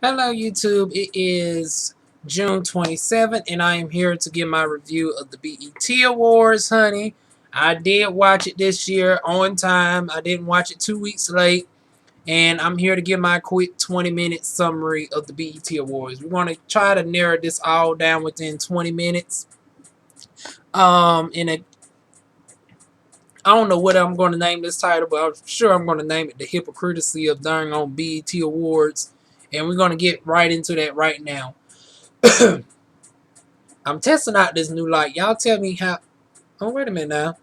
Hello YouTube, it is June 27th and I am here to give my review of the BET Awards, honey. I did watch it this year on time. I didn't watch it 2 weeks late. And I'm here to give my quick 20-minute summary of the BET Awards. We're going to try to narrow this all down within 20 minutes. And I don't know what I'm going to name this title, but I'm sure I'm going to name it The Hypocrisy of Darn on BET Awards. And we're going to get right into that right now. I'm testing out this new light. Y'all tell me how. Oh, wait a minute now.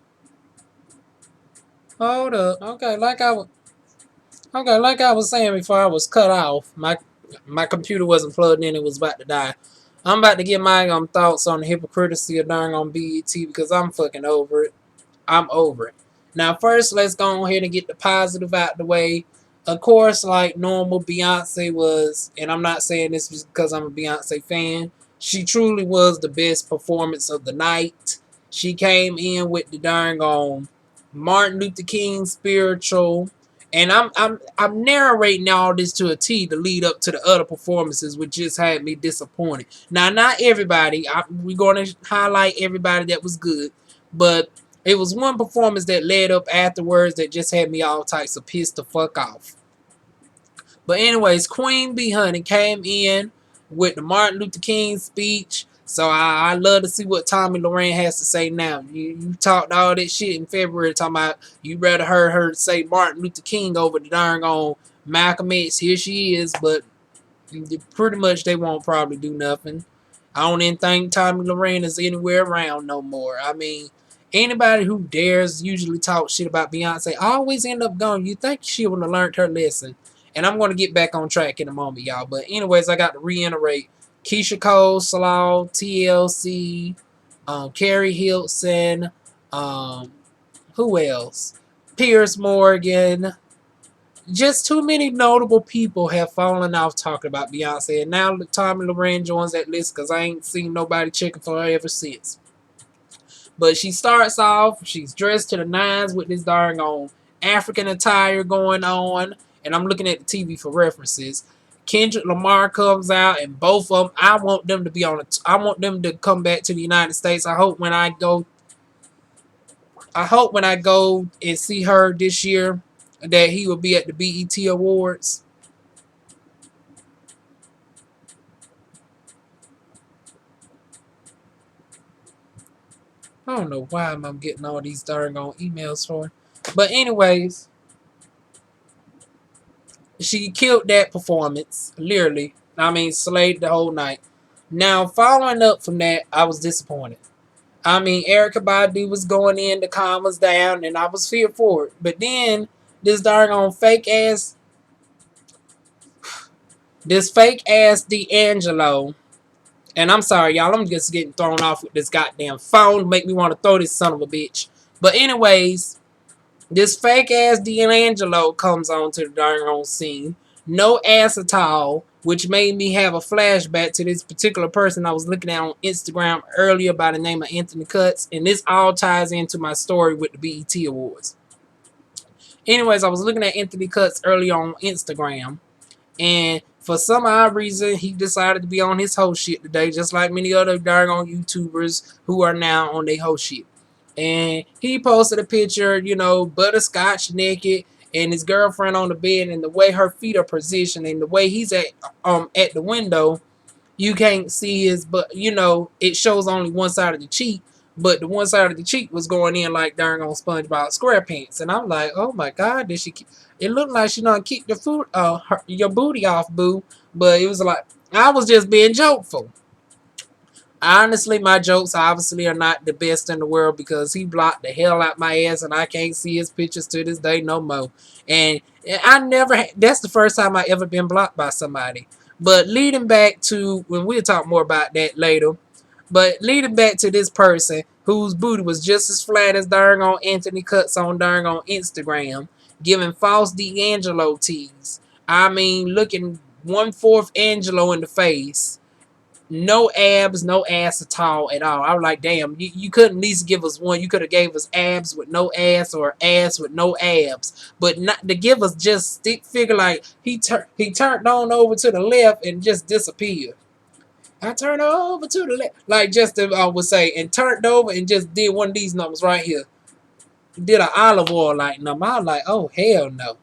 Hold up. Okay, like I was saying before I was cut off. My computer wasn't plugged in. It was about to die. I'm about to get my thoughts on the hypocrisy of darn on BET because I'm fucking over it. I'm over it. Now, first, let's go ahead and get the positive out the way. Of course, like normal, Beyonce was, and I'm not saying this because I'm a Beyonce fan. She truly was the best performance of the night. She came in with the darn on Martin Luther King spiritual, and I'm narrating all this to a T to lead up to the other performances, which just had me disappointed. Now, not everybody. We're going to highlight everybody that was good, but it was one performance that led up afterwards that just had me all types of pissed the fuck off. But anyways, Queen Bee Honey came in with the Martin Luther King speech. So I love to see what Tommy Loren has to say now. You talked all that shit in February talking about you rather heard her say Martin Luther King over the darn on Malcolm X. Here she is, but pretty much they won't probably do nothing. I don't even think Tommy Loren is anywhere around no more. I mean, anybody who dares usually talk shit about Beyonce always end up gone. You think she would have learned her lesson. And I'm going to get back on track in a moment, y'all. But anyways, I got to reiterate. Keisha Cole, Slaw, TLC, Carrie Hilton, who else? Piers Morgan. Just too many notable people have fallen off talking about Beyonce. And now Tommy Loren joins that list because I ain't seen nobody checking for her ever since. But she starts off, she's dressed to the nines with this darn on African attire going on. And I'm looking at the TV for references. Kendrick Lamar comes out, and both of them, I want them to be on I want them to come back to the United States. I hope when I go and see her this year that he will be at the BET Awards. I don't know why I'm getting all these darn on emails for. But anyways, she killed that performance, literally. I mean, slayed the whole night. Now, following up from that, I was disappointed. I mean, Erykah Badu was going in, the calm was down, and I was feared for it. But then, this darn on this fake ass D'Angelo, and I'm sorry, y'all, I'm just getting thrown off with this goddamn phone, make me want to throw this son of a bitch. But anyways, this fake ass D'Angelo comes on to the darn on scene. No ass at all, which made me have a flashback to this particular person I was looking at on Instagram earlier by the name of Anthony Cutts. And this all ties into my story with the BET Awards. Anyways, I was looking at Anthony Cutts earlier on Instagram. And for some odd reason, he decided to be on his whole shit today, just like many other darn on YouTubers who are now on their whole shit. And he posted a picture, butterscotch naked, and his girlfriend on the bed, and the way her feet are positioned, and the way he's at the window, you can't see his, but it shows only one side of the cheek, but the one side of the cheek was going in like darn on SpongeBob SquarePants, and I'm like, oh my god, did she? It looked like she done kicked your booty off, boo, but it was like I was just being jokeful. Honestly, my jokes obviously are not the best in the world because he blocked the hell out my ass and I can't see his pictures to this day no more. And that's the first time I ever been blocked by somebody. But leading back to, when we'll talk more about that later, but leading back to this person whose booty was just as flat as darn on Anthony Cutts on darn on Instagram, giving false D'Angelo tease. I mean, looking 1/4 Angelo in the face. No abs, no ass at all, at all. I was like, damn, you couldn't at least give us one. You could have gave us abs with no ass or ass with no abs, but not to give us just stick figure. Like he turned on over to the left and just disappeared. I turned over to the left, like just I would say, and turned over and just did one of these numbers right here. Did an olive oil like number. I was like, oh hell no.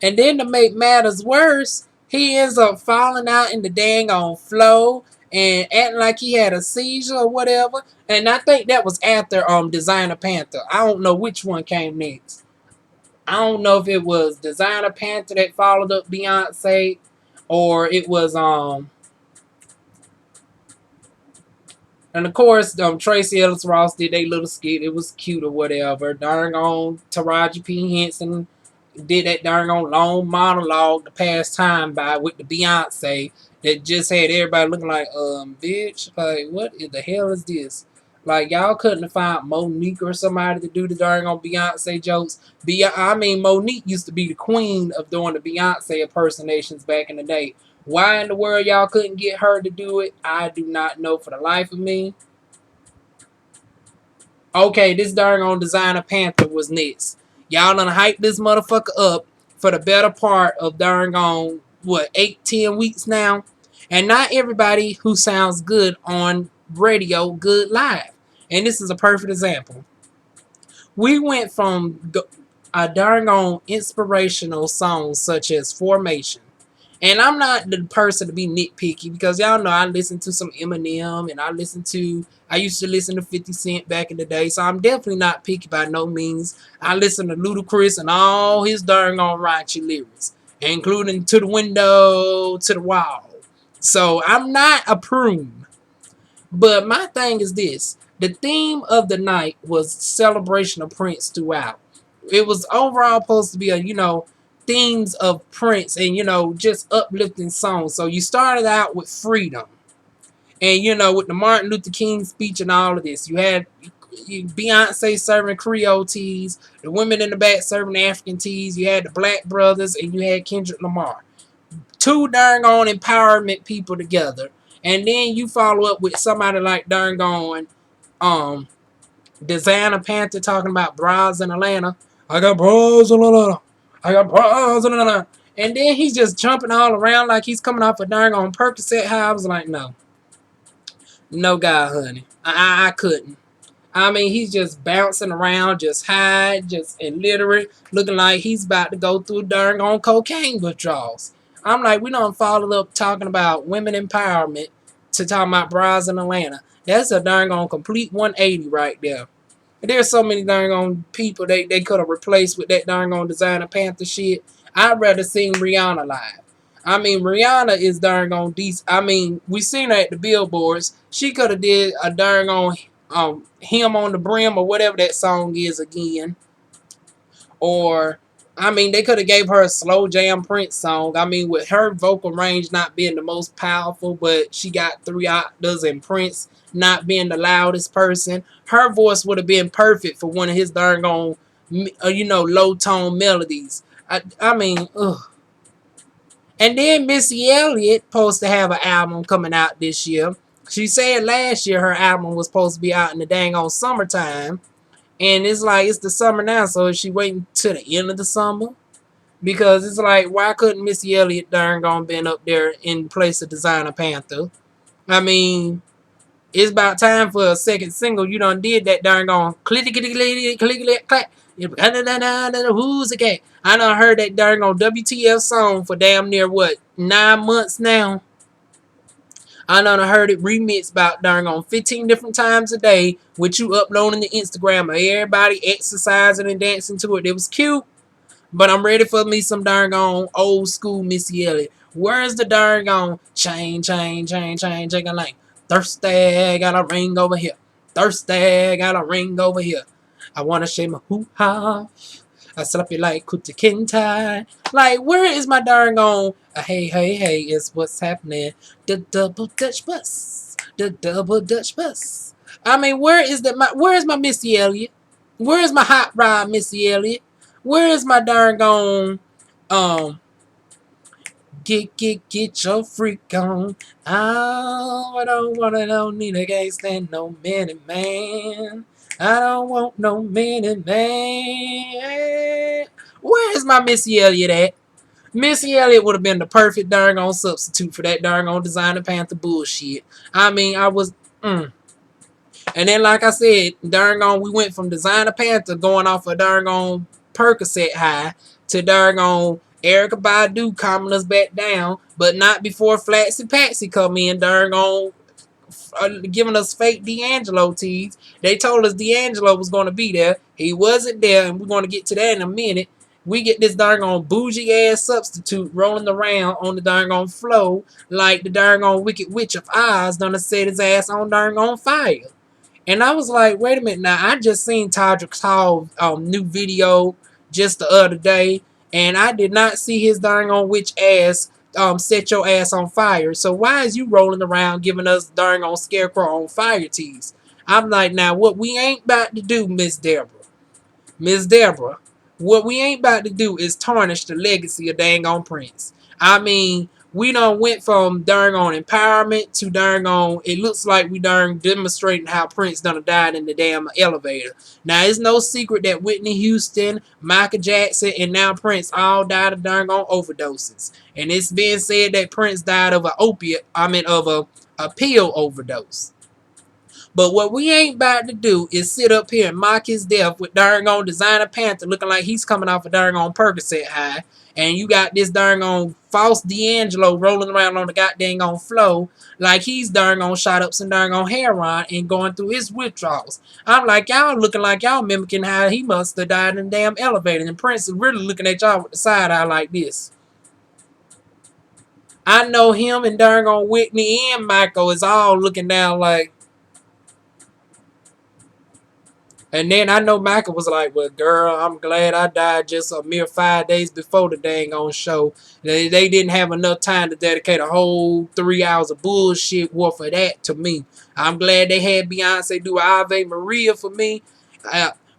And then to make matters worse, he ends up falling out in the dang on flow and acting like he had a seizure or whatever. And I think that was after Designer Panther. I don't know which one came next. I don't know if it was Designer Panther that followed up Beyonce, or it was and of course, Tracy Ellis Ross did a little skit. It was cute or whatever. Darn on Taraji P. Henson did that darn on long monologue to pass time by with the Beyonce that just had everybody looking like, bitch, like, what in the hell is this? Like, y'all couldn't have found Monique or somebody to do the darn on Beyonce jokes. I mean, Monique used to be the queen of doing the Beyonce impersonations back in the day. Why in the world y'all couldn't get her to do it? I do not know for the life of me. Okay, this darn on Designer Panther was next. Y'all done hype this motherfucker up for the better part of darn on, what, 8-10 weeks now? And not everybody who sounds good on radio good live. And this is a perfect example. We went from a darn on inspirational songs such as Formation. And I'm not the person to be nitpicky because y'all know I listen to some Eminem and I used to listen to 50 Cent back in the day. So I'm definitely not picky by no means. I listen to Ludacris and all his darn on raunchy lyrics, including To the Window, To the Wall. So I'm not a prune. But my thing is this. The theme of the night was celebration of Prince throughout. It was overall supposed to be themes of Prince and, just uplifting songs. So you started out with freedom. And, with the Martin Luther King speech and all of this. You had Beyonce serving Creole teas, the women in the back serving African teas. You had the Black Brothers and you had Kendrick Lamar. Two darn on empowerment people together. And then you follow up with somebody like darn on Designer Panther talking about bras in Atlanta. I got bras in Atlanta. I got bras in Atlanta. And then he's just jumping all around like he's coming off a darn on Percocet high. I was like, no. No, God, honey. I couldn't. I mean, he's just bouncing around, just high, just illiterate, looking like he's about to go through darn on cocaine withdrawals. I'm like, we don't follow up talking about women empowerment to talking about bras in Atlanta. That's a darn on complete 180 right there. There's so many darn on people they could have replaced with that darn on Designer Panther shit. I'd rather sing Rihanna live. I mean, Rihanna is darn on decent. I mean, we seen her at the billboards. She could have did a darn on Him on the Brim or whatever that song is again. Or, I mean, they could have gave her a slow jam Prince song. I mean, with her vocal range not being the most powerful, but she got 3 octaves and Prince not being the loudest person, her voice would have been perfect for one of his darn on, low tone melodies. I mean, ugh. And then Missy Elliott supposed to have an album coming out this year. She said last year her album was supposed to be out in the dang on summertime. And it's like, it's the summer now, so is she waiting till the end of the summer? Because it's like, why couldn't Missy Elliott darn gone been up there in place of Designer Panther? I mean, it's about time for a second single. You done did that darn gone click clack. Who's the cat? I done heard that darn on WTF song for damn near 9 months now. I done heard it remixed about darn on 15 different times a day with you uploading to Instagram of everybody exercising and dancing to it. It was cute, but I'm ready for me some darn on old school Missy Elliott. Where's the darn on chain, like thirsty, got a ring over here. Thirsty, got a ring over here. I wanna shake my hoo-ha. I slap you like Kuta Kintai. Like, where is my darn on? Hey, it's what's happening. The double Dutch bus. The double Dutch bus. I mean, where is my Missy Elliott? Where is my hot rod Missy Elliott? Where is my darn on Get your freak on. Oh, I don't wanna no need a can't stand no mini man. I don't want no mini man. Where's my Missy Elliott at? Missy Elliott would have been the perfect darn on substitute for that darn on Designer Panther bullshit. I mean, I was. And then, like I said, darn on, we went from Designer Panther going off a darn on Percocet high to darn on Erykah Badu calming us back down, but not before Flatsy Patsy come in, darn on giving us fake D'Angelo teas. They told us D'Angelo was going to be there. He wasn't there, and we're going to get to that in a minute. We get this darn on bougie ass substitute rolling around on the darn on flow like the darn on Wicked Witch of Oz done set his ass on darn on fire. And I was like, wait a minute now. I just seen Todrick Hall's new video just the other day, and I did not see his darn on witch ass set your ass on fire. So why is you rolling around giving us darn on scarecrow on fire teas? I'm like, now what we ain't about to do, Miss Deborah. Miss Deborah, what we ain't about to do is tarnish the legacy of dang on Prince. I mean, we done went from darn on empowerment to darn on, it looks like we darn demonstrating how Prince done died in the damn elevator. Now, it's no secret that Whitney Houston, Michael Jackson, and now Prince all died of darn on overdoses. And it's been said that Prince died of a pill overdose. But what we ain't about to do is sit up here and mock his death with darn on Designer Panther looking like he's coming off a darn on Percocet high. And you got this darn on false D'Angelo rolling around on the goddamn on flow like he's darn on shot up some darn on heroin and going through his withdrawals. I'm like, y'all looking like y'all mimicking how he must have died in the damn elevator. And Prince is really looking at y'all with the side eye like this. I know him and darn on Whitney and Michael is all looking down like. And then I know Michael was like, well, girl, I'm glad I died just a mere 5 days before the dang on show. They didn't have enough time to dedicate a whole 3 hours of bullshit war for that to me. I'm glad they had Beyonce do Ave Maria for me.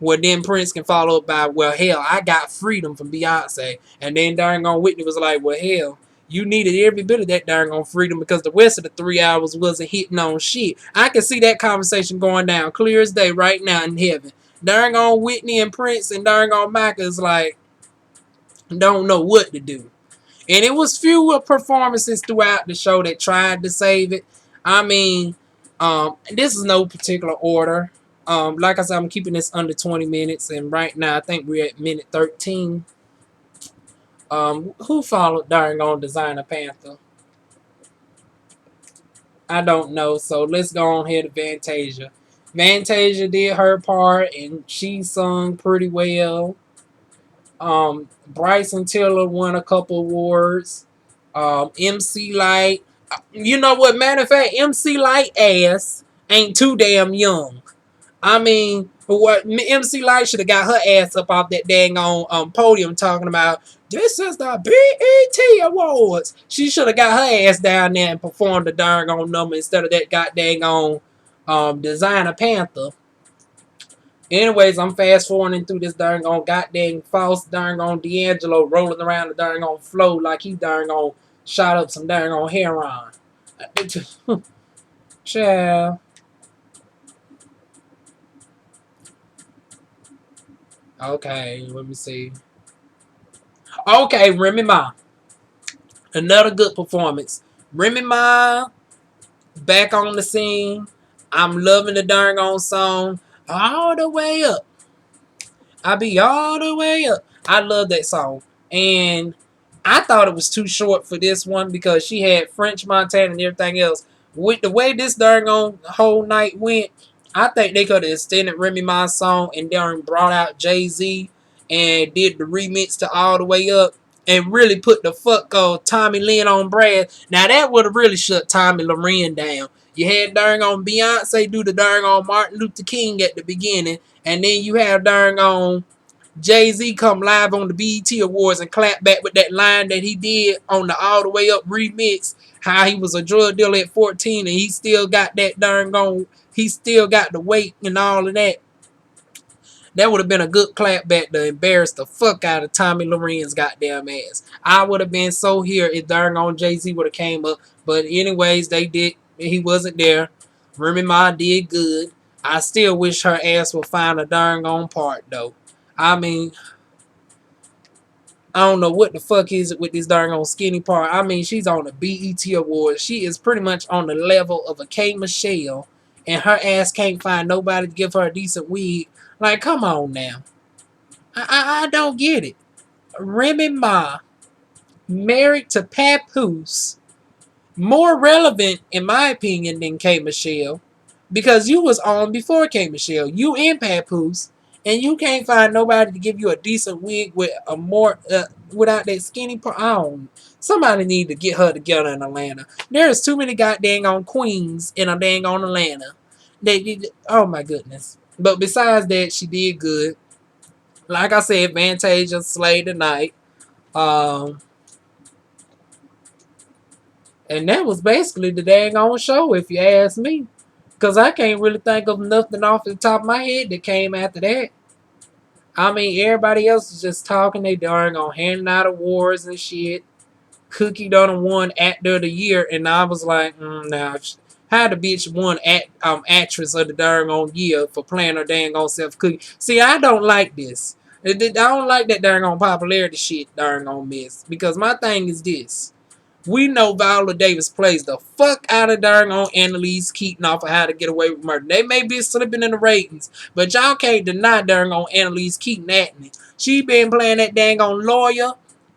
Well, then Prince can follow up by, well, hell, I got freedom from Beyonce. And then darn on Whitney was like, well, hell, you needed every bit of that darn on freedom because the rest of the 3 hours wasn't hitting on shit. I can see that conversation going down clear as day right now in heaven. Darn on Whitney and Prince and darn on Michael is like, don't know what to do. And it was fewer performances throughout the show that tried to save it. I mean, this is no particular order. Like I said, I'm keeping this under 20 minutes, and right now I think we're at minute 13. Who followed darn on Designer Panther? I don't know. So let's go on here to Fantasia. Fantasia did her part and she sung pretty well. Bryson Tiller won a couple awards. MC Light. You know what? Matter of fact, MC Light ass ain't too damn young. I mean, what MC Light should have got her ass up off that dang on podium talking about this is the BET Awards. She should have got her ass down there and performed the darn on number instead of that goddamn on Designer Panther. Anyways, I'm fast forwarding through this darn on goddamn false darn on D'Angelo rolling around the darn on flow like he darn on shot up some darn on heroin. Child. Okay, let me see. Okay, Remy Ma. Another good performance. Remy Ma back on the scene. I'm loving the darn on song. All the way up. I be all the way up. I love that song. And I thought it was too short for this one because she had French Montana and everything else. With the way this darn on whole night went, I think they could have extended Remy Ma's song and then brought out Jay-Z and did the remix to All the Way Up and really put the fuck Tommy Lynn on Brad. Now that would have really shut Tommy Loren down. You had darn on Beyonce do the darn on Martin Luther King at the beginning, and then you have darn on Jay-Z come live on the BET Awards and clap back with that line that he did on the All the Way Up remix, how he was a drug dealer at 14 and he still got that darn on, he still got the weight and all of that. That would have been a good clap back to embarrass the fuck out of Tommy Loren's goddamn ass. I would have been so here if darn on Jay-Z would have came up. But anyways, they did. He wasn't there. Remy Ma did good. I still wish her ass would find a darn on part though. I mean, I don't know what the fuck is it with this darn on skinny part. I mean, she's on the BET Awards. She is pretty much on the level of a K Michelle, and her ass can't find nobody to give her a decent wig. Like, come on now. I don't get it. Remy Ma, married to Papoose, more relevant in my opinion than K Michelle, because you was on before K Michelle. You and Papoose, and you can't find nobody to give you a decent wig with a more without that skinny part. I don't. Somebody need to get her together in Atlanta. There's too many goddamn on queens in a dang on Atlanta. Oh my goodness. But besides that, she did good. Like I said, Fantasia slayed tonight. Um, and that was basically the dang on show, if you ask me. Because I can't really think of nothing off the top of my head that came after that. I mean, everybody else is just talking. They darn on handing out awards and shit. Cookie done won Actor of the Year, and I was like, now, how the bitch won Actress of the darn on year for playing her dang on self Cookie. See, I don't like this. I don't like that darn on popularity shit darn on miss. Because my thing is this. We know Viola Davis plays the fuck out of darn on Annalise Keaton off of How to Get Away with Murder. They may be slipping in the ratings, but y'all can't deny darn on Annalise Keaton acting. She been playing that dang on lawyer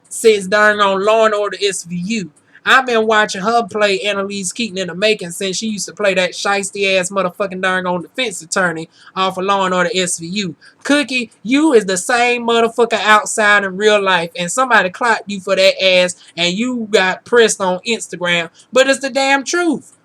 since darn on Law and Order SVU. I've been watching her play Annalise Keaton in the making since she used to play that shiesty ass motherfucking darn on defense attorney off of Law and Order SVU. Cookie, you is the same motherfucker outside in real life, and somebody clocked you for that ass, and you got pressed on Instagram. But it's the damn truth.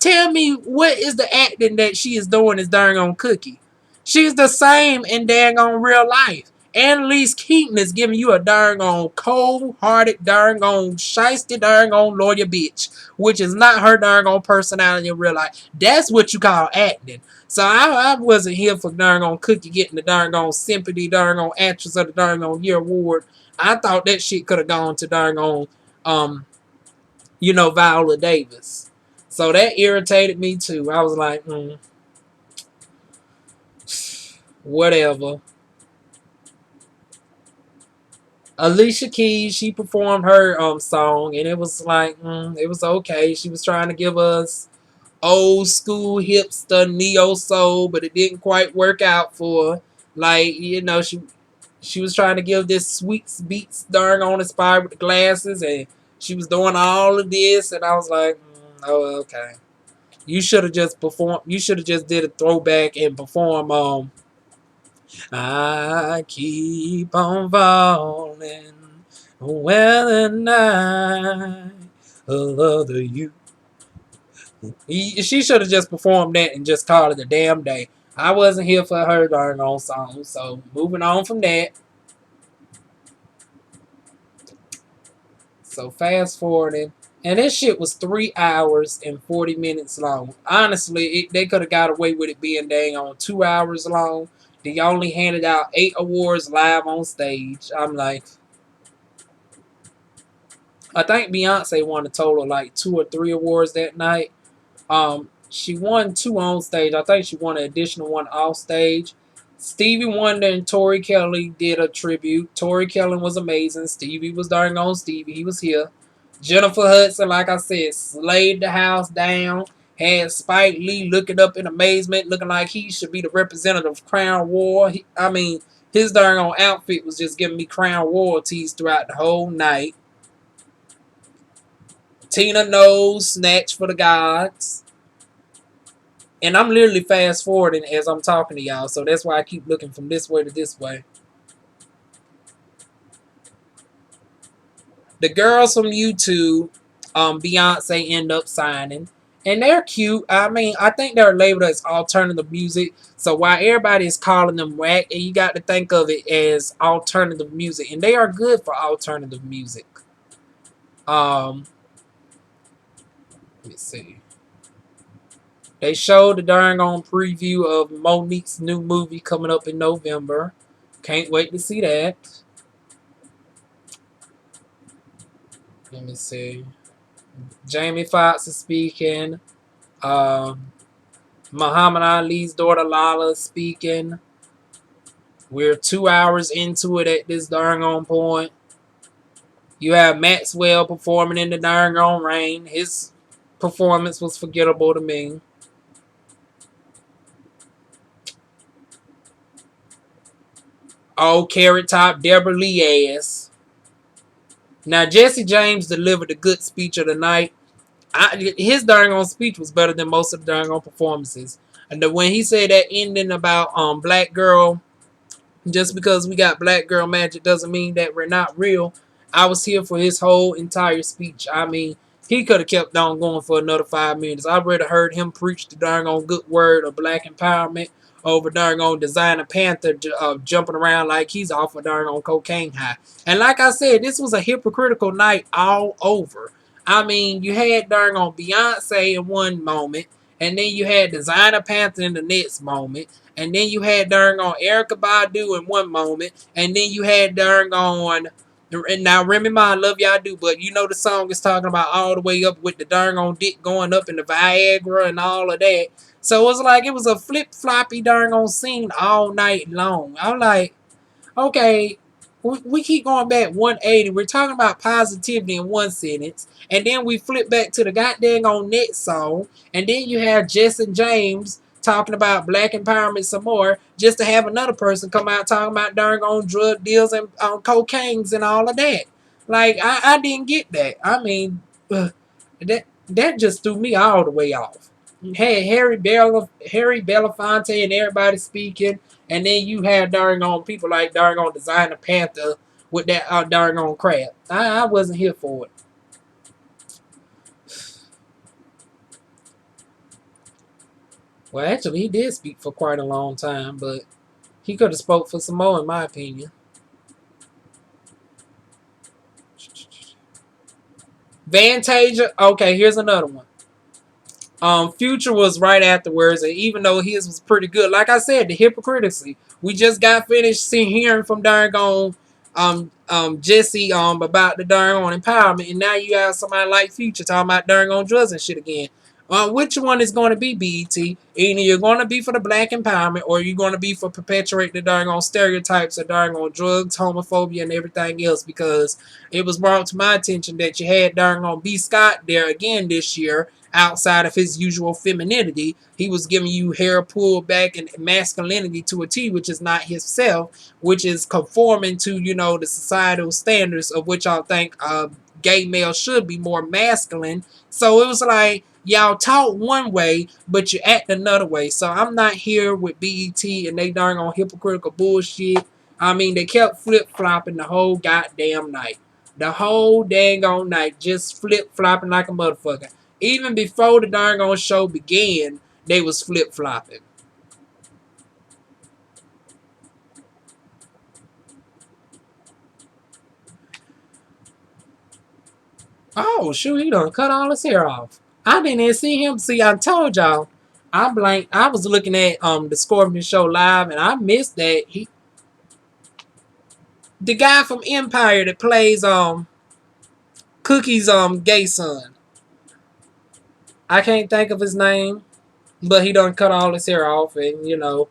Tell me what is the acting that she is doing is darn on Cookie? She's the same in dang on real life. Annalise Keaton is giving you a darn on cold-hearted, darn on shiesty, darn on lawyer bitch, which is not her darn on personality in real life. That's what you call acting. So I wasn't here for darn on Cookie getting the darn on sympathy, darn on actress of the darn on year award. I thought that shit could have gone to darn on Viola Davis. So that irritated me too. I was like, whatever. Alicia Keys, she performed her song, and it was like, it was okay. She was trying to give us old school hipster neo soul, but it didn't quite work out for her. Like, she was trying to give this sweet beats darn on inspired with the glasses, and she was doing all of this, and I was like, oh, okay. You should have just performed. You should have just did a throwback and perform. I keep on falling when the night of other you. She should have just performed that and just called it a damn day. I wasn't here for her darn on song. So moving on from that. So fast forwarding. And this shit was 3 hours and 40 minutes long. Honestly, they could have got away with it being dang on 2 hours long. They only handed out 8 awards live on stage. I'm like, I think Beyonce won a total of like 2 or 3 awards that night. She won 2 on stage. I think she won an additional one off stage. Stevie Wonder and Tori Kelly did a tribute. Tori Kelly was amazing. Stevie was darn on Stevie. He was here. Jennifer Hudson, like I said, slayed the house down. Had Spike Lee looking up in amazement, looking like he should be the representative of Crown War. His darn on outfit was just giving me Crown royalties throughout the whole night. Tina Knowles, Snatch for the Gods. And I'm literally fast forwarding as I'm talking to y'all, so that's why I keep looking from this way to this way. The girls from YouTube, Beyonce end up signing. And they're cute. I mean, I think they're labeled as alternative music. So while everybody is calling them whack, and you got to think of it as alternative music. And they are good for alternative music. Let me see. They showed the darn on preview of Monique's new movie coming up in November. Can't wait to see that. Let me see. Jamie Foxx is speaking. Um, Muhammad Ali's daughter Lala is speaking. We're 2 hours into it at this darn on point. You have Maxwell performing in the darn on rain. His performance was forgettable to me. Oh, Carrot Top, Deborah Lee ass. Now, Jesse James delivered a good speech of the night. His darn on speech was better than most of the darn on performances. And when he said that ending about Black Girl, just because we got Black Girl Magic doesn't mean that we're not real. I was here for his whole entire speech. I mean, he could have kept on going for another 5 minutes. I would have heard him preach the darn on good word of black empowerment over darn on Designer Panther jumping around like he's off a darn on cocaine high. And like I said, this was a hypocritical night all over. I mean, you had darn on Beyonce in one moment, and then you had Designer Panther in the next moment. And then you had darn on Erica Badu in one moment. And then you had darn on. And now Remy Ma, I love y'all do, but you know the song is talking about all the way up with the darn on dick going up in the Viagra and all of that. So it was like it was a flip floppy darn on scene all night long. I'm like, okay, we keep going back 180. We're talking about positivity in one sentence, and then we flip back to the goddamn on next song, and then you have Jess and James talking about black empowerment some more, just to have another person come out talking about darn on drug deals and cocaines and all of that. Like I didn't get that. I mean, that just threw me all the way off. Hey, Harry Belafonte and everybody speaking. And then you had darn on people like darn on Designer Panther with that darn on crap. I wasn't here for it. Well, actually, he did speak for quite a long time, but he could have spoke for some more, in my opinion. Vantasia. Okay, here's another one. Future was right afterwards, and even though his was pretty good, like I said, the hypocrisy. We just got finished hearing from darn on Jesse about the darn on empowerment, and now you have somebody like Future talking about darn on drugs and shit again. Which one is going to be BET? Either you're going to be for the black empowerment, or you're going to be for perpetuate the darn on stereotypes of darn on drugs, homophobia, and everything else. Because it was brought to my attention that you had darn on B. Scott there again this year, outside of his usual femininity. He was giving you hair pulled back and masculinity to a T, which is not himself, which is conforming to, the societal standards of which I think gay male should be more masculine. So it was like, y'all talk one way, but you act another way. So I'm not here with BET and they darn on hypocritical bullshit. I mean, they kept flip-flopping the whole goddamn night. The whole dang on night, just flip-flopping like a motherfucker. Even before the darn on show began, they was flip-flopping. Oh, shoot, he done cut all his hair off. I didn't even see him. See, I told y'all. I blanked. I was looking at the Scorpion show live, and I missed that. The guy from Empire that plays Cookie's gay son. I can't think of his name, but he done cut all his hair off, and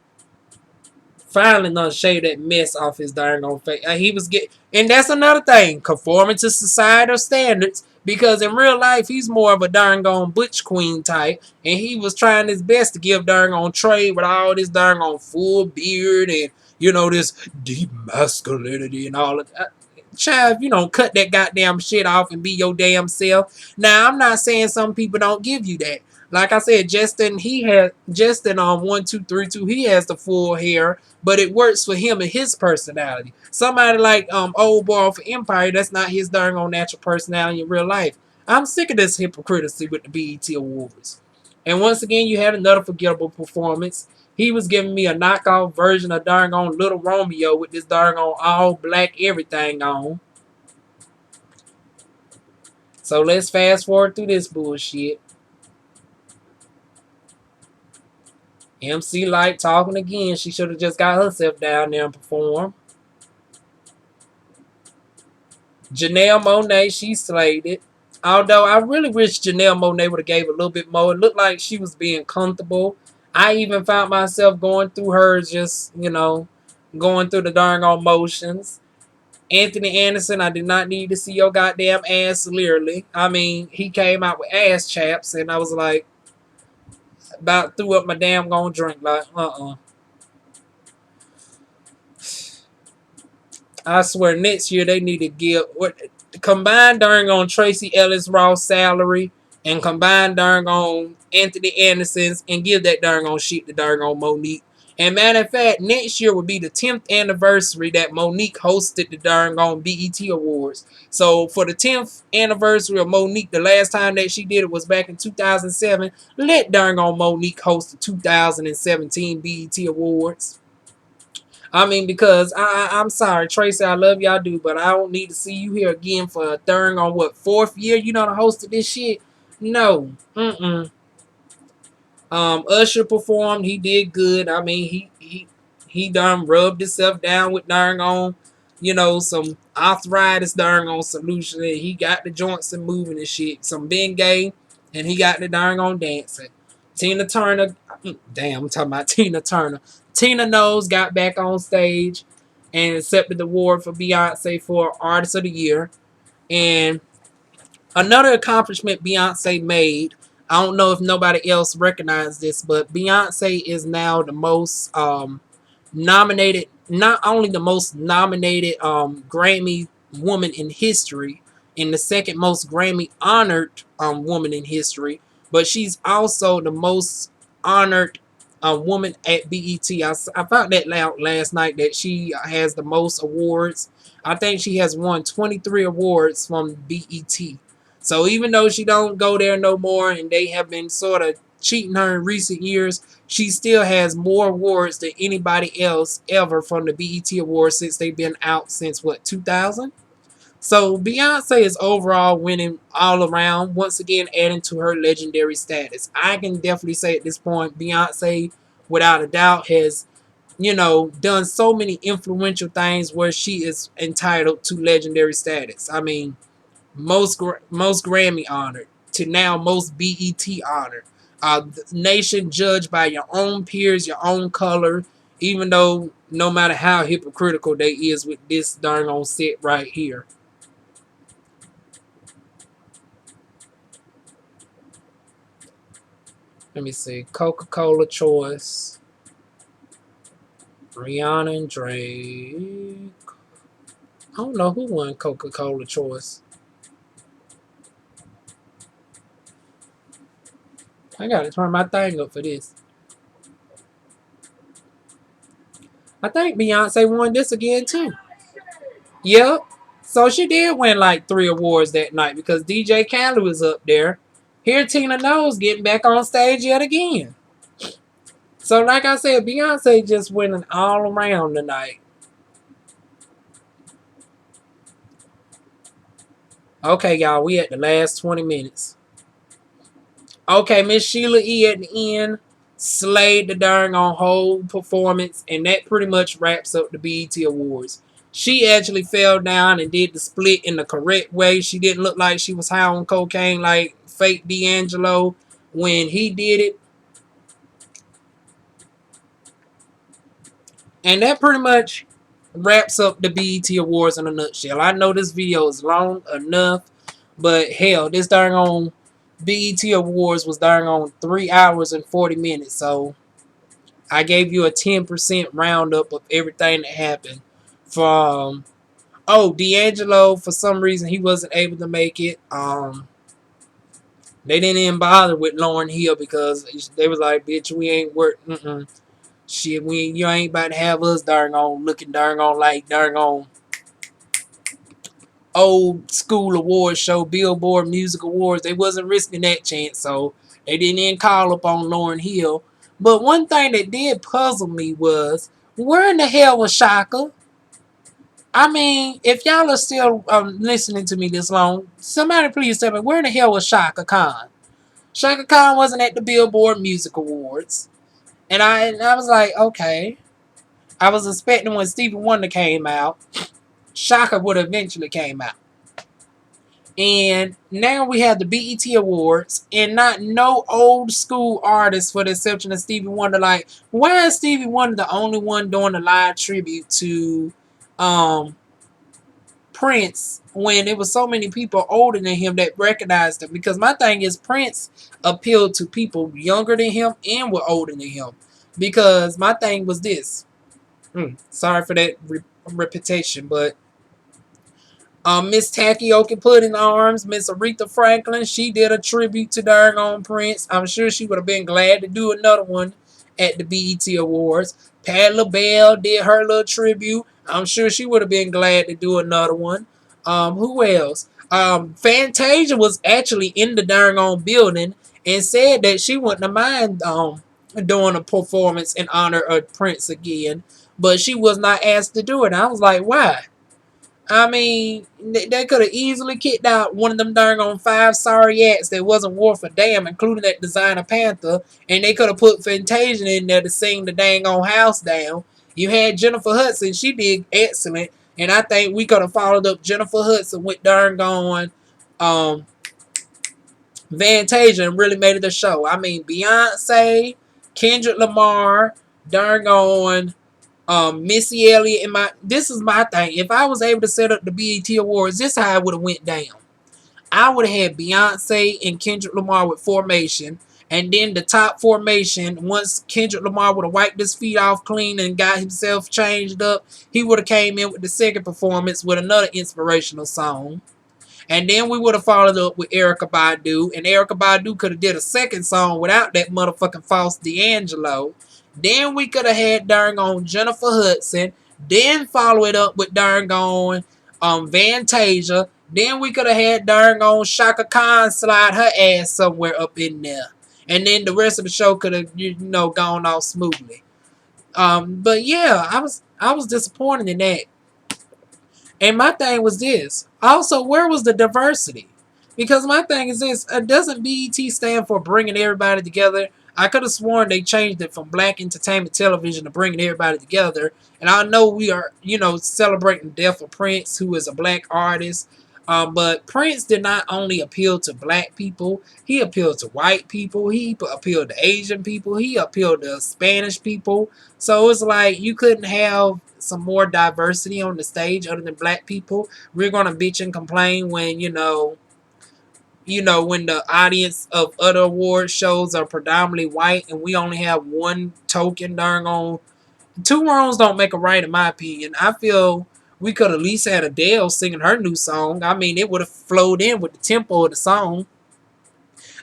finally done shave that mess off his darn on face. He was and that's another thing, conforming to societal standards. Because in real life, he's more of a darn on butch queen type, and he was trying his best to give darn on trade with all this darn on full beard and this deep masculinity and all of that. Child, if you don't cut that goddamn shit off and be your damn self. Now, I'm not saying some people don't give you that. Like I said, Justin on 1232, he has the full hair, but it works for him and his personality. Somebody like old boy for Empire, that's not his darn on natural personality in real life. I'm sick of this hypocrisy with the BET Awards. And once again, you had another forgettable performance. He was giving me a knockoff version of darn on Little Romeo with this darn on all black everything on. So let's fast forward through this bullshit. MC Light talking again. She should have just got herself down there and performed. Janelle Monáe, she slayed it. Although I really wish Janelle Monáe would have gave a little bit more. It looked like she was being comfortable. I even found myself going through hers, just, going through the darn on motions. Anthony Anderson, I did not need to see your goddamn ass, literally. I mean, he came out with ass chaps, and I was like, about threw up my damn gonna drink. Like, I swear next year they need to give what combine during on Tracy Ellis Ross salary and combine during on Anthony Anderson's and give that darn on shit to darn on Monique. And matter of fact, next year will be the 10th anniversary that Monique hosted the darn on BET Awards. So for the 10th anniversary of Monique, the last time that she did it was back in 2007. Let darn on Monique host the 2017 BET Awards. I mean, because I'm sorry, Tracy, I love y'all do, but I don't need to see you here again for a third on what, fourth year you done hosted this shit? No. Usher performed, he did good. I mean, he done rubbed himself down with darn on, some arthritis darn on solution. And he got the joints and moving and shit. Some Bengay, and he got the darn on dancing. Tina Turner, damn, I'm talking about Tina Turner. Tina Knowles got back on stage and accepted the award for Beyonce for Artist of the Year. And another accomplishment Beyonce made, I don't know if nobody else recognized this, but Beyonce is now the most nominated, not only the most nominated Grammy woman in history, and the second most Grammy honored woman in history, but she's also the most honored woman at BET. I found that out last night that she has the most awards. I think she has won 23 awards from BET. So even though she don't go there no more and they have been sort of cheating her in recent years, she still has more awards than anybody else ever from the BET Awards since they've been out since, what, 2000? So Beyonce is overall winning all around, once again adding to her legendary status. I can definitely say at this point, Beyonce, without a doubt, has, done so many influential things where she is entitled to legendary status. I mean, most Grammy honored to now most BET honored. The nation judged by your own peers, your own color, even though no matter how hypocritical they is with this darn on set right here. Let me see. Coca-Cola choice. Rihanna and Drake. I don't know who won Coca-Cola choice. I gotta turn my thing up for this. I think Beyonce won this again too. Yep. So she did win like 3 awards that night because DJ Khaled was up there. Here Tina Knowles getting back on stage yet again. So like I said, Beyonce just winning all around tonight. Okay, y'all, we at the last 20 minutes. Okay, Miss Sheila E. at the end slayed the darn on whole performance, and that pretty much wraps up the BET Awards. She actually fell down and did the split in the correct way. She didn't look like she was high on cocaine like fake D'Angelo when he did it. And that pretty much wraps up the BET Awards in a nutshell. I know this video is long enough, but hell, this darn on BET Awards was darn on 3 hours and 40 minutes. So I gave you a 10% roundup of everything that happened. From D'Angelo, for some reason he wasn't able to make it. They didn't even bother with Lauryn Hill because they was like, bitch, we ain't work. Shit, you ain't about to have us darn on looking darn on like darn on old school awards show, Billboard Music Awards. They wasn't risking that chance, so they didn't even call up on Lauryn Hill. But one thing that did puzzle me was, where in the hell was Shaka? I mean, if y'all are still listening to me this long, somebody please tell me, where in the hell was Shaka Khan? Shaka Khan wasn't at the Billboard Music Awards. And I was like, okay. I was expecting when Stevie Wonder came out, Shaka would eventually came out. And now we have the BET Awards, and not no old school artists, for the exception of Stevie Wonder. Like, why is Stevie Wonder the only one doing a live tribute to um, Prince when it was so many people older than him that recognized him? Because my thing is, Prince appealed to people younger than him and were older than him. Because my thing was this. Sorry for that repetition, but Miss Takioka Put in Arms, Miss Aretha Franklin, she did a tribute to Darn Prince. I'm sure she would have been glad to do another one at the BET Awards. Patti LaBelle did her little tribute. I'm sure she would have been glad to do another one. Who else? Fantasia was actually in the Darn building and said that she wouldn't have mind doing a performance in honor of Prince again, but she was not asked to do it. I was like, why? I mean, they could have easily kicked out one of them darn on 5 sorry acts that wasn't worth a damn, including that Designer Panther, and they could have put Fantasia in there to sing the dang on house down. You had Jennifer Hudson, she did excellent, and I think we could have followed up Jennifer Hudson with darn on Fantasia and really made it a show. I mean, Beyonce, Kendrick Lamar, darn on Missy Elliott, and this is my thing. If I was able to set up the BET Awards, this is how it would have went down. I would have had Beyonce and Kendrick Lamar with Formation, and then the top formation, once Kendrick Lamar would have wiped his feet off clean and got himself changed up, he would have came in with the second performance with another inspirational song. And then we would have followed up with Erykah Badu, and Erykah Badu could have did a second song without that motherfucking false D'Angelo. Then we could have had darn on Jennifer Hudson. Then follow it up with darn on Fantasia. Then we could have had darn on Shaka Khan slide her ass somewhere up in there. And then the rest of the show could have, gone off smoothly. But yeah, I was disappointed in that. And my thing was this. Also, where was the diversity? Because my thing is this. Doesn't BET stand for bringing everybody together? I could have sworn they changed it from Black Entertainment Television to bringing everybody together. And I know we are, celebrating the death of Prince, who is a black artist. But Prince did not only appeal to black people. He appealed to white people. He appealed to Asian people. He appealed to Spanish people. So it's like you couldn't have some more diversity on the stage other than black people. We're gonna bitch and complain when when the audience of other award shows are predominantly white and we only have one token darn on. Two wrongs don't make a right, in my opinion. I feel we could at least had Adele singing her new song. I mean, it would have flowed in with the tempo of the song.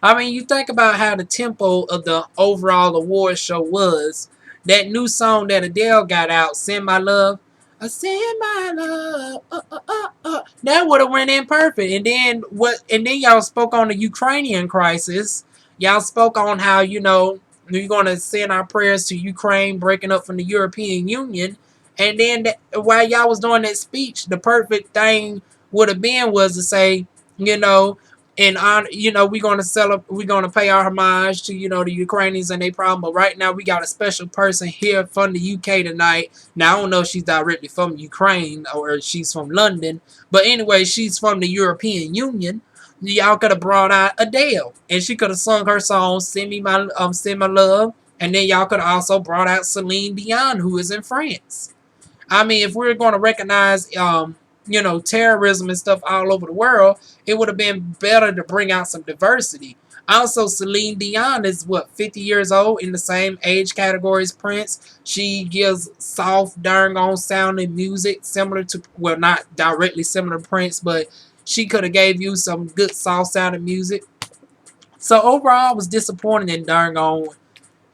I mean, you think about how the tempo of the overall award show was. That new song that Adele got out, "Send My Love," I send my love. That would have went in perfect. And then what? And then y'all spoke on the Ukrainian crisis. Y'all spoke on how we're gonna send our prayers to Ukraine breaking up from the European Union. And then while y'all was doing that speech, the perfect thing would have been was to say, you know, and on we're gonna we're gonna pay our homage to the Ukrainians and their problem. But right now we got a special person here from the UK tonight. Now I don't know if she's directly from Ukraine or she's from London, but anyway, she's from the European Union. Y'all could have brought out Adele, and she could have sung her song Send My Love," and then y'all could have also brought out Celine Dion, who is in France. I mean, if we are going to recognize, terrorism and stuff all over the world, it would have been better to bring out some diversity. Also, Celine Dion is 50 years old, in the same age category as Prince. She gives soft, darn on sounding music, similar to, well, not directly similar to Prince, but she could have gave you some good soft sounding music. So overall, I was disappointed in darn on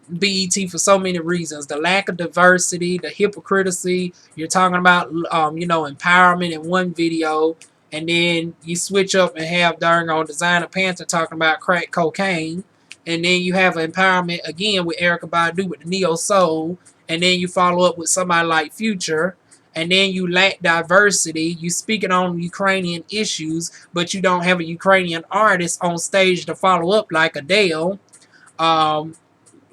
BET for so many reasons. The lack of diversity, the hypocrisy. You're talking about, empowerment in one video, and then you switch up and have darn on Designer Panther talking about crack cocaine, and then you have empowerment again with Erykah Badu with the Neo Soul, and then you follow up with somebody like Future, and then you lack diversity. You speaking on Ukrainian issues, but you don't have a Ukrainian artist on stage to follow up like Adele. Um,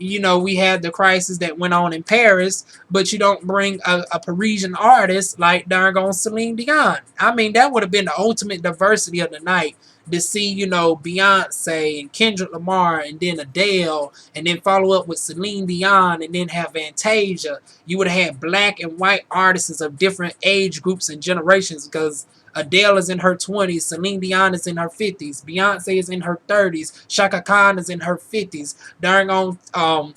we had the crisis that went on in Paris, but you don't bring a Parisian artist like darn on Celine Dion. I mean, that would have been the ultimate diversity of the night to see, Beyonce and Kendrick Lamar and then Adele and then follow up with Celine Dion and then have Fantasia. You would have had black and white artists of different age groups and generations because Adele is in her 20s, Celine Dion is in her 50s, Beyonce is in her 30s, Shaka Khan is in her 50s. During on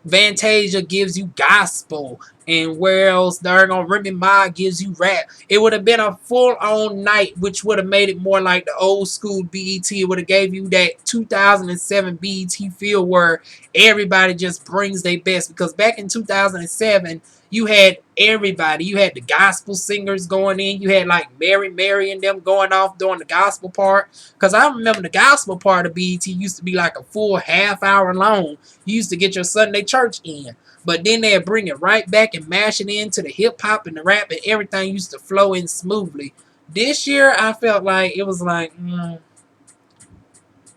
Fantasia gives you gospel, and where else darn on Remy Ma gives you rap. It would have been a full-on night, which would have made it more like the old school BET. It would have gave you that 2007 BET feel where everybody just brings their best. Because back in 2007, you had everybody. You had the gospel singers going in. You had like Mary and them going off during the gospel part. Because I remember the gospel part of BET used to be like a full half hour long. You used to get your Sunday church in. But then they'd bring it right back and mash it into the hip hop and the rap, and everything used to flow in smoothly. This year, I felt like it was like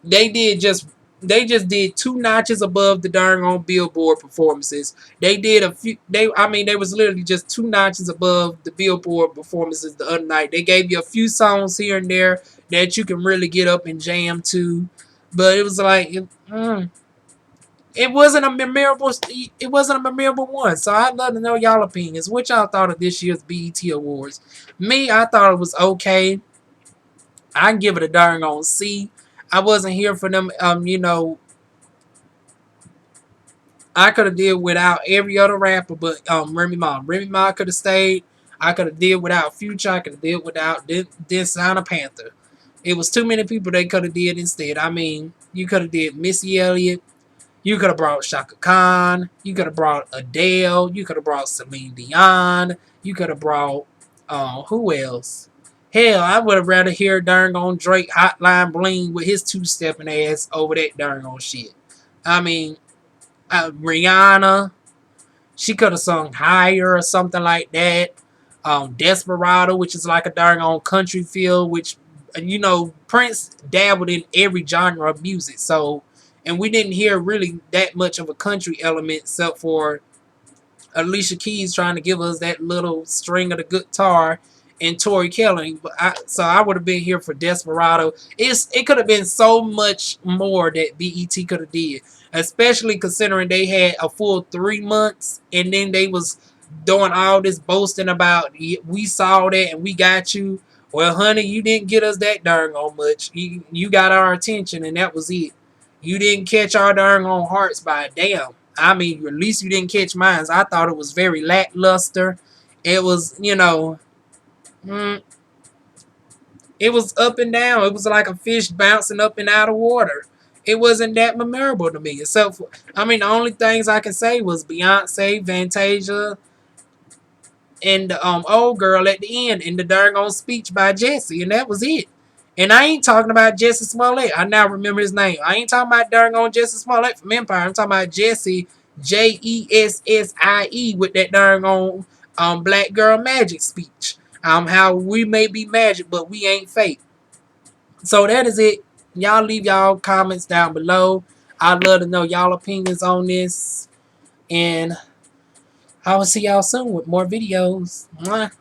they just did two notches above the darn on Billboard performances. They did a few. They was literally just two notches above the Billboard performances the other night. They gave you a few songs here and there that you can really get up and jam to, but it was like. It wasn't a memorable. It wasn't a memorable one. So I'd love to know y'all opinions. What y'all thought of this year's BET Awards? Me, I thought it was okay. I give it a darn on C. I wasn't here for them. I could have did without every other rapper, but Remy Ma. Remy Ma could have stayed. I could have did without Future. I could have did without this Sign a Panther. It was too many people they could have did instead. I mean, you could have did Missy Elliott. You could have brought Shaka Khan. You could have brought Adele. You could have brought Celine Dion. You could have brought who else? Hell, I would have rather hear darn on Drake Hotline Bling with his two-stepping ass over that darn on shit. I mean, Rihanna. She could have sung Higher or something like that. Desperado, which is like a darn on country feel, which Prince dabbled in every genre of music, so. And we didn't hear really that much of a country element except for Alicia Keys trying to give us that little string of the guitar and Tori Kelly. So I would have been here for Desperado. It could have been so much more that BET could have did, especially considering they had a full 3 months and then they was doing all this boasting about we saw that and we got you. Well, honey, you didn't get us that darn on much. You got our attention and that was it. You didn't catch our darn on hearts by a damn. I mean, at least you didn't catch mine. I thought it was very lackluster. It was, it was up and down. It was like a fish bouncing up and out of water. It wasn't that memorable to me. Except for, the only things I can say was Beyonce, Fantasia, and the old girl at the end in the darn on speech by Jesse, and that was it. And I ain't talking about Jesse Smollett. I now remember his name. I ain't talking about darn on Jesse Smollett from Empire. I'm talking about Jesse, Jessie, with that darn on Black Girl Magic speech. How we may be magic, but we ain't fake. So that is it. Y'all leave y'all comments down below. I'd love to know y'all opinions on this. And I will see y'all soon with more videos. Mwah.